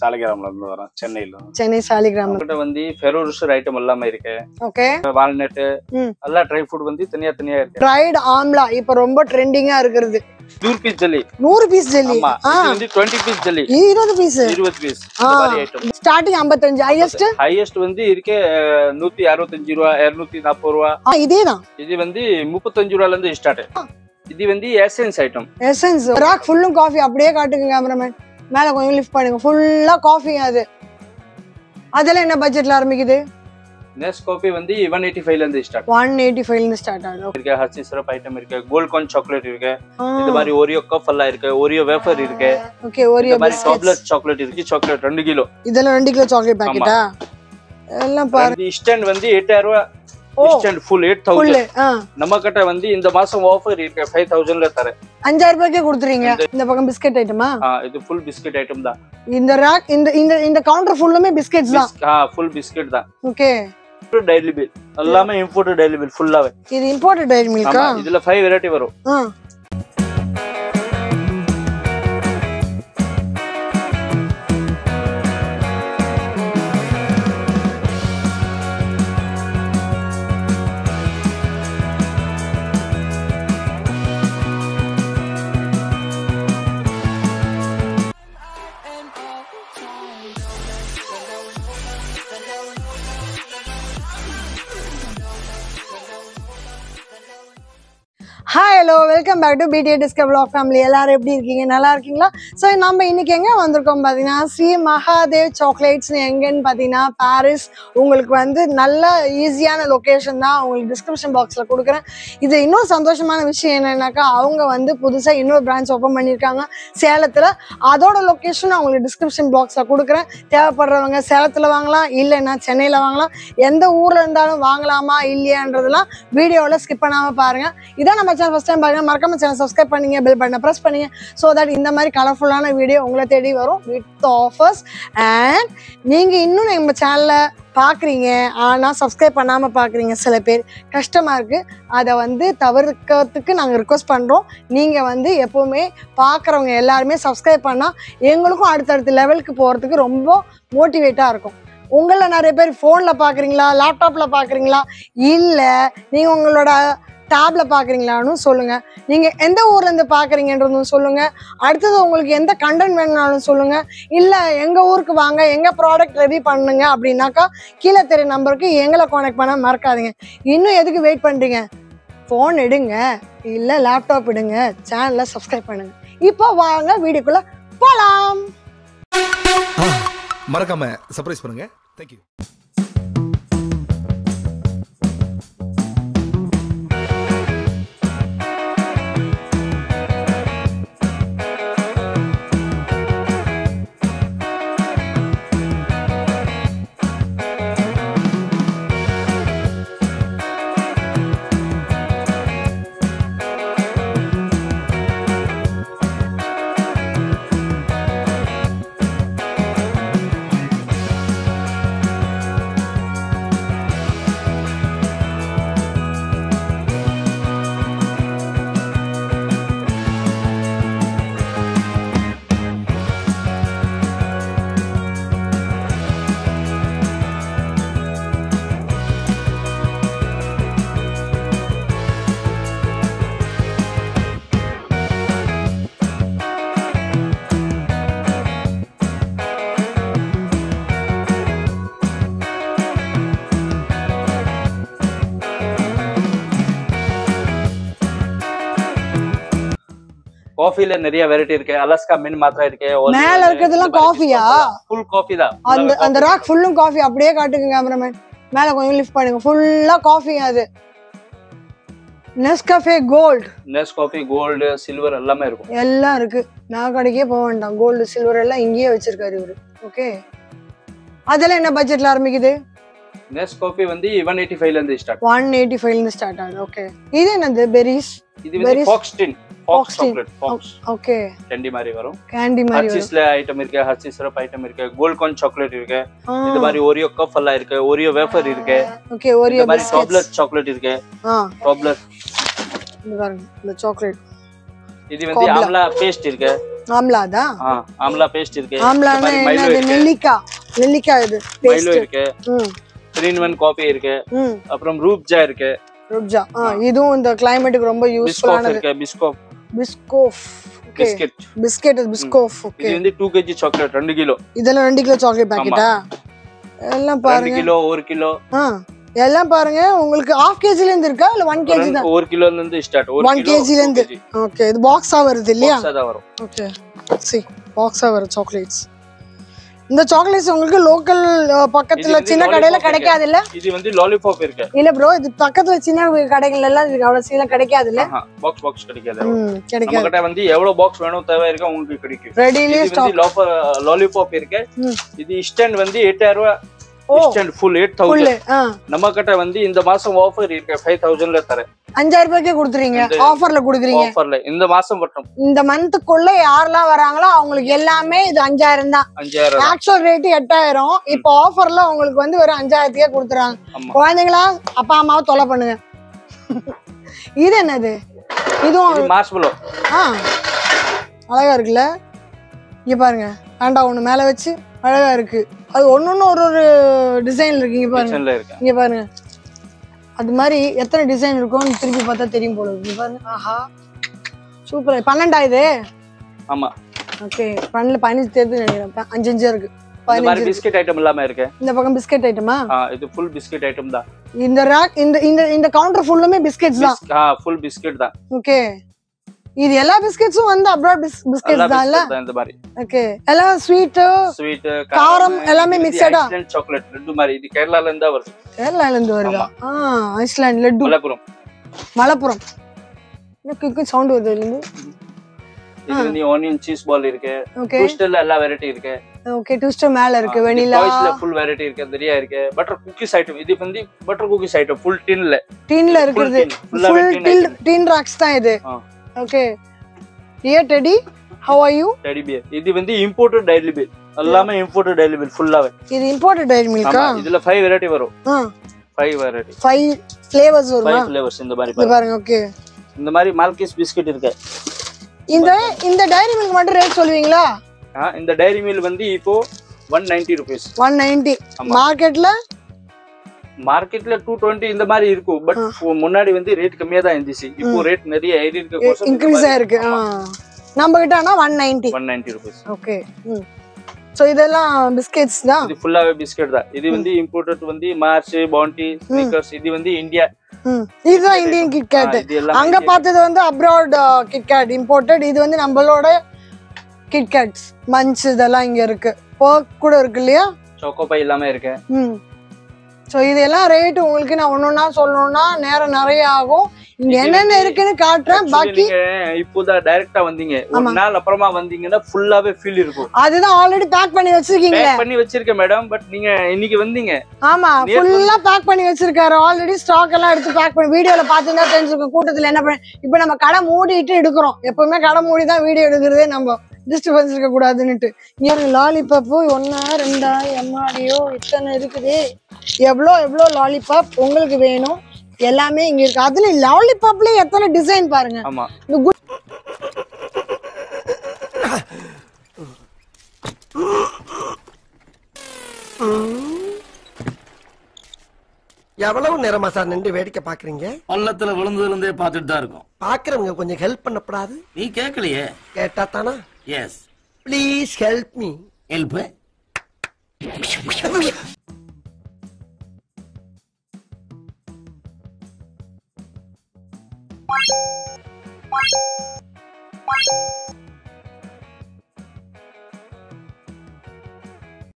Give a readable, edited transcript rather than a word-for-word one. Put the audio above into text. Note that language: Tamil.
சாலிகிராம்ல இருந்து வரேன் சென்னையில. சென்னை சாலிகிராம்ல கிட்ட வந்து ஃபெரோ ரோஸ்டர் ஐட்டம் எல்லாமே இருக்கு. ஓகே. வால்நட் எல்லா ட்ரை ஃப்ரூட் வந்து தனியா தனியா இருக்கு. ட்ரைடு ஆம்லா இப்ப ரொம்ப ட்ரெண்டிங்கா இருக்குது. 100 பீஸ் ஜெல்லி. 100 piece jelly. இது வந்து 20 பீஸ் ஜெல்லி. 20 பீஸ். 20 பீஸ். இந்த மாதிரி ஐட்டம். ஸ்டார்டிங் 55 ஹையஸ்ட் வந்து இருக்கு 165 ரூபாய் 240 ரூபாய். இதேதான். இது வந்து 35 ரூபாயில இருந்து ஸ்டார்ட். இது வந்து எசன்ஸ் ஐட்டம். எசன்ஸ் ராக் ஃபுல்லும் காஃபி அப்படியே காட்டுங்க கேமராமேன். மேல கொஞ்சம் லிஃப்ட் பண்ணுங்க. ஃபுல்லா காஃபி அது. அதெல்லாம் என்ன பட்ஜெட்ல ஆரம்பிக்குது? நெஸ்காஃபி வந்து 185 ல இருந்து ஸ்டார்ட். 185 ல இருந்து ஸ்டார்ட் ஆகுது. இருக்கு ஹர்ஷி சிரப் ஐட்டம் இருக்கு. கோல்ட் கார்ன் சாக்லேட் இருக்கு. இந்த மாதிரி ஓரியோ கப் எல்லாம் இருக்கு. ஓரியோ வேஃபர் இருக்கு. Okay. Oreo biscuits. Tablet chocolate இருக்கு. Chocolate 2 kilo. இதெல்லாம் 2 கிலோ சாக்லேட் பாக்கெட்டா? எல்லாம் பாருங்க. இந்த ஸ்டாண்ட் வந்து 8000 ரூபாய். Stand full 8000. நம்ம கிட்ட வந்து இந்த மாசம் ஆஃபர் இருக்கு 5000 ல தரேன். 5000 ரூபாய்க்கே கொடுத்துறீங்க. இந்த பக்கம் பிஸ்கட் ஐட்டமா? இது ஃபுல் பிஸ்கட் ஐட்டம் தான். இந்த ராக் இந்த கவுண்டர் ஃபுல்லுமே பிஸ்கட்ஸ் தான். ஃபுல் பிஸ்கட் தான். ஓகே. டைரி மில்க் எல்லாமே இம்போர்ட்டட் டைரி மில்க் ஃபுல்லாவே. இது இம்போர்ட்டட் டைரி மில்கா? இதுல 5 வெரைட்டி வரும். Hi hello welcome back to BTA Discover Vlog family. எல்லாரும் எப்படி இருக்கீங்க? நல்லா இருக்கீங்களா? ஸோ நம்ம இன்னைக்கு எங்கே வந்திருக்கோம் பார்த்தீங்கன்னா ஸ்ரீ மகாதேவ் சாக்லேட்ஸ்னு எங்கேன்னு பார்த்தீங்கன்னா பாரிஸ். உங்களுக்கு வந்து நல்ல ஈஸியான லொக்கேஷன் தான், உங்களுக்கு டிஸ்கிரிப்ஷன் பாக்ஸில் கொடுக்குறேன். இது இன்னும் சந்தோஷமான விஷயம் என்னன்னாக்கா அவங்க வந்து புதுசாக இன்னொரு பிரான்ச் ஓப்பன் பண்ணியிருக்காங்க சேலத்தில். அதோட லொக்கேஷன் அவங்களுக்கு டிஸ்கிரிப்ஷன் பாக்ஸில் கொடுக்குறேன். தேவைப்படுறவங்க சேலத்தில் வாங்கலாம், இல்லைன்னா சென்னையில் வாங்கலாம். எந்த ஊரில் இருந்தாலும் வாங்கலாமா இல்லையான்றதெல்லாம் வீடியோவில் ஸ்கிப் பண்ணாமல் பாருங்கள். இதான் நம்ம ஃபர்ஸ்ட் டைம் பாருங்க, மறக்காம சேனல் சப்ஸ்கிரைப் பண்ணீங்க, பெல் பட்டனை பிரஸ் பண்ணீங்க. ஸோ தட் இந்த மாதிரி கலர்ஃபுல்லான வீடியோ உங்களை தேடி வரும் வித் ஆஃபர்ஸ். அண்ட் நீங்கள் இன்னும் நம்ம சேனலை பார்க்குறீங்க ஆனால் சப்ஸ்கிரைப் பண்ணாமல் பார்க்குறீங்க, சில பேர் கஷ்டமாக இருக்குது. அதை வந்து தவிர்க்கிறதுக்கு நாங்கள் ரிக்வஸ்ட் பண்ணுறோம். நீங்கள் வந்து எப்போவுமே பார்க்குறவங்க எல்லாருமே சப்ஸ்கிரைப் பண்ணால் எங்களுக்கும் அடுத்தடுத்த லெவலுக்கு போகிறதுக்கு ரொம்ப மோட்டிவேட்டாக இருக்கும். உங்களில் நிறைய பேர் ஃபோனில் பார்க்குறீங்களா, லேப்டாப்பில் பார்க்குறீங்களா, இல்லை நீங்கள் உங்களோட டேப்ல பாக்குறீங்களான்னு சொல்லுங்க. நீங்க எந்த ஊர்ல இருந்து பாக்குறீங்கன்றதும் சொல்லுங்க. அடுத்தது உங்களுக்கு எந்த கண்டென்ட் வேணும்னாலும் சொல்லுங்க. இல்ல எங்க ஊருக்கு வாங்க, எங்க ப்ராடக்ட் ரெடி பண்ணுங்க அப்படின்னாக்கா கீழே தெரிய நம்பருக்கு எங்களை கான்டாக்ட் பண்ண மறக்காதீங்க. இன்னும் எதுக்கு வெயிட் பண்றீங்க? போன் எடுங்க, இல்ல லேப்டாப் எடுங்க, சேனலை சப்ஸ்கிரைப் பண்ணுங்க. இப்போ வாங்க வீடியோக்குள்ள போலாம். மறக்காம சர்ப்ரைஸ் பண்ணுங்க. தேங்க்யூ. காஃபில நிறைய வெரைட்டி இருக்கு. அலாஸ்கா மின் மாத்திரா இருக்கு. மேல இருக்கிறதெல்லாம் காஃபியா? ஃபுல் காஃபி தான். அந்த ராக் ஃபுல்லும் காஃபி அப்படியே காட்டுங்க கேமராமேன். மேல கொஞ்சம் லிஃப்ட் பண்ணுங்க. ஃபுல்லா காஃபி அது. நெஸ்காஃபே கோல்ட். நெஸ்காஃபே கோல்ட், சில்வர் எல்லாமே இருக்கும். எல்லாம் இருக்கு. நான் கடைக்கே போக வேண்டாம். கோல்டு சில்வர் எல்லாம் இங்கேயே வச்சிருக்காரு இவரு. ஓகே. அதெல்லாம் என்ன பட்ஜெட்ல ஆரம்பிக்குது? நெஸ்காஃபே வந்து 185 ல இருந்து ஸ்டார்ட். 185 ல இருந்து ஸ்டார்ட் ஆகுது. ஓகே. இது என்னது? பெரிஸ். இது வந்து ஃபாக்ஸ்டின். Fox chocolate. Fox. Okay. Candy மாதிரி வரும். கேண்டி மாதிரி. ஹர்ஷிஸ்ல ஐட்டம் இருக்கு. ஹர்ஷி சிரப் ஐட்டம் இருக்கு. கோல்ட் கார்ன் சாக்லேட் இருக்கு. இந்த மாதிரி ஓரியோ கப் எல்லாம் இருக்கு. ஓரியோ வேஃபர் இருக்கு. Okay. Oreo biscuits. Tablet chocolate இருக்கு. டாப்லெட். இந்த பாருங்க இந்த சாக்லேட். இது வந்து ஆம்லா பேஸ்ட் இருக்கு. ஆம்லா தான். ஆம்லா பேஸ்ட் இருக்கு. ஆம்லானா என்னது? நெல்லிக்காய் இது மைலோ இருக்கு. 3-in-1 காபி இருக்கு. அப்புறம் ரூப்ஜா இருக்கு. ரூப்ஜா இதுவும் இந்த கிளைமேட்டுக்கு ரொம்ப யூஸ்ஃபுல்லானது இருக்கு. பிஸ்கோஃப் பிஸ்கட் பிஸ்கோஃப். ஓகே. இது வந்து 2 kg சாக்லேட் 2 கிலோ. இதெல்லாம் 2 கிலோ சாக்லேட் பாக்கெட்டா? எல்லாம் பாருங்க 2 கிலோ 1 கிலோ. எல்லாம் பாருங்க உங்களுக்கு half kg ல இருந்து இருக்கா இல்ல 1 kg தான்? 1 கிலோல இருந்து ஸ்டார்ட். 1 kg ல இருந்து. ஓகே. இது பாக்ஸா வருது இல்லையா? பாக்ஸா தான் வரும். ஓகே. see பாக்ஸா வர சாக்லேட்ஸ். இந்த சாக்லேட்ஸ் உங்களுக்கு லோக்கல் பக்கத்துல சின்ன கடையில கிடைக்காது இல்ல? இது வந்து லாலிபாப் இருக்கு. இல்ல ப்ரோ, இது பக்கத்துல சின்ன கடைகள்ல எல்லாம் இது அவ்வளவு சீக்கிரம் கிடைக்காது இல்ல? பாக்ஸ் கிடைக்காது. கிடைக்காது. நம்ம கிட்ட வந்து எவ்வளவு பாக்ஸ் வேணும் தேவை இருக்கு உங்களுக்கு கிடைக்கும். Readily stock. லாலிபாப் இருக்கு. இது ஸ்டாண்ட் வந்து 8000 ரூபாய். Stand full 8000. நம்ம கிட்ட வந்து இந்த மாசம் ஆஃபர் இருக்கு 5000 ல தரேன். 5000 ரூபாய்க்கு கொடுத்துறீங்க. ஆஃபர்ல கொடுக்குறீங்க. ஆஃபர்ல இந்த மாசம் மட்டும். இந்த மந்த்க்குள்ள யாரெல்லாம் வராங்களோ அவங்களுக்கு எல்லாமே இது 5000 தான். 5000. Actual rate 8000. இப்போ ஆஃபர்ல உங்களுக்கு வந்து ஒரு 5000க்கே கொடுத்துறாங்க. குழந்தைங்களா அப்பா அம்மாவை தொலை பண்ணுங்க. இது என்னது? இதுவும் மார்ஷ்மெலோ. அழகா இருக்குல்ல? இங்க பாருங்க. ஆண்டா ஒண்ணு மேல வச்சு அழகா இருக்கு. அது ஒன்னொன்னு ஒரு டிசைன்ல இருக்கு. இங்க பாருங்க. இங்க பாருங்க. அது மாதிரி எத்தனை டிசைன் இருக்கும் திருப்பி பார்த்தா தெரியும் போல இருக்கு. பாருங்க. ஆஹா சூப்பர். 12 இது? ஆமா. ஓகே. 15 தேர்ந்து நினைக்கிறேன். 5 இருக்கு. இந்த மாதிரி பிஸ்கட் ஐட்டம் எல்லாமே இருக்கு. இந்த பக்கம் பிஸ்கட் ஐட்டமா? இது ஃபுல் பிஸ்கட் ஐட்டம் தான். இந்த ராக் இந்த கவுண்டர் ஃபுல்லுமே பிஸ்கட்ஸ் தான். ஃபுல் பிஸ்கட் தான். ஓகே. இது எல்லா பிஸ்கட்ஸும் வந்து அப்ராட் பிஸ்கட்ஸ் தான் இல்ல? இந்த மாதிரி. ஓகே. எல்லாம் ஸ்வீட் காரம் எல்லாமே மிக்ஸ்டா? ஐஸ்லாண்ட் சாக்லேட் லட்டு மாதிரி. இது கேரளால இருந்து வருது. கேரளால இருந்து வருதா? ஐஸ்லாண்ட் லட்டு. மலப்புரம். எனக்கு சவுண்ட் வருது இல்லங்க. இது வந்து ஆனியன் சீஸ் பால் இருக்கு. ட்விஸ்டர்ல எல்லா வெரைட்டி இருக்கு. ஓகே. ட்விஸ்டர் மேல இருக்கு. வெனிலா டாய்ஸ்ல ஃபுல் வெரைட்டி இருக்கு. நிறைய இருக்கு. Butter cookies item. இது வந்து பட்டர் குக்கீஸ் ஐட்டம் ஃபுல் டின்ல இருக்குது. ஃபுல் டின் ராக்ஸ் தான் இது. Okay. Dear teddy, how are you? Teddy bear. இது வந்து இம்போர்ட்டட் டைரி மில்க். எல்லாமே இம்போர்ட்டட் டைரி மில்க் ஃபுல்லாவே. இது இம்போர்ட்டட் டைரி மில்கா? இதுல 5 வெரைட்டி வரும். 5 வெரைட்டி. 5 ஃப்ளேவர்ஸ் வருமா? 5 ஃப்ளேவர்ஸ் இந்த மாதிரி பாருங்க. ஓகே. இந்த மாதிரி மால்கிஸ் பிஸ்கட் இருக்கு. இந்த டைரி மில்க் மட்டும் ரேட் சொல்வீங்களா? இந்த டைரி மில்க் வந்து இப்போ 190 ரூபீஸ். 190. மார்க்கெட்ல 220 இந்த மாதிரி இருக்கும். பட் முன்னாடி வந்து ரேட் கம்மியா தான் இருந்துச்சு. இப்போ ரேட் நிறைய ஏறி இருக்கு. இன்கிரீஸ் ஆயிருக்கு. நம்ம கிட்ட ஆனா 190 ரூபீஸ். ஓகே. சோ இதெல்லாம் பிஸ்கட்ஸ் தான். இது ஃபுல்லாவே பிஸ்கட் தான். இது வந்து இம்போர்ட்டட் வந்து மார்ச், பவுண்டி, ஸ்னிக்கர்ஸ். இது வந்து இந்தியா. இதுதான் இந்தியன் கிட்கேட். அங்க பார்த்தது வந்து அப்ராட் கிட்கேட் இம்போர்ட்டட். இது வந்து நம்மளோட கிட்கேட்ஸ் மஞ்ச் இதெல்லாம் இங்க இருக்கு. பர்க் கூட இருக்கு இல்லையா? சோக்கோ பை எல்லாமே இருக்கு. சோ இதெல்லாம் ரேட் உங்களுக்கு நான் ஒன்னொன்னா சொல்லணும்னா நேரம் நிறைய ஆகும். இங்க என்னென்ன இருக்குன்னு காட்டுறேன். பாக்கி இப்போதான் டைரக்டா வந்தீங்க. ஒரு நாள் அப்புறமா வந்தீங்கன்னா ஃபுல்லாவே ஃபீல் இருக்கும். அதுதான் ஆல்ரெடி பேக் பண்ணி வச்சிருக்கீங்க. பேக் பண்ணி வச்சிருக்கேன் மேடம். பட் நீங்க இன்னைக்கு வந்தீங்க. ஆமா ஃபுல்லா பேக் பண்ணி வச்சிருக்காரு. ஆல்ரெடி ஸ்டாக் எல்லாம் எடுத்து பேக் பண்ணி வீடியோல பாத்தீங்கன்னா தெரிஞ்சிருக்கும். கூட்டத்துல என்ன பண்ண இப்ப நம்ம கடை மூடிட்டு எடுக்கிறோம். எப்பவுமே கடை மூடி தான் வீடியோ எடுக்கிறதே. நம்ம டிஸ்டர்பன்ஸ் இருக்க கூடாதுன்னுட்டு. இங்க லாலிபாப் 1 2 எம்மாடியோ இத்தனை இருக்குது. எவ்வளோ லாலிபாப் உங்களுக்கு வேணும் எல்லாமே இங்க இருக்கு. அதுல லாலிபாப்ல எத்தனை டிசைன் பாருங்க. ஆமா. எவ்வளவு நேரமா சார் நின்று வேடிக்கை பாக்குறீங்க? பள்ளத்துல விழுந்ததுல இருந்தே பாத்துட்டு தான் இருக்கோம். பாக்குறவங்க கொஞ்சம் ஹெல்ப் பண்ணப்படாது? நீ கேட்கலையே. கேட்டா தானா? Yes. Please help me. Help?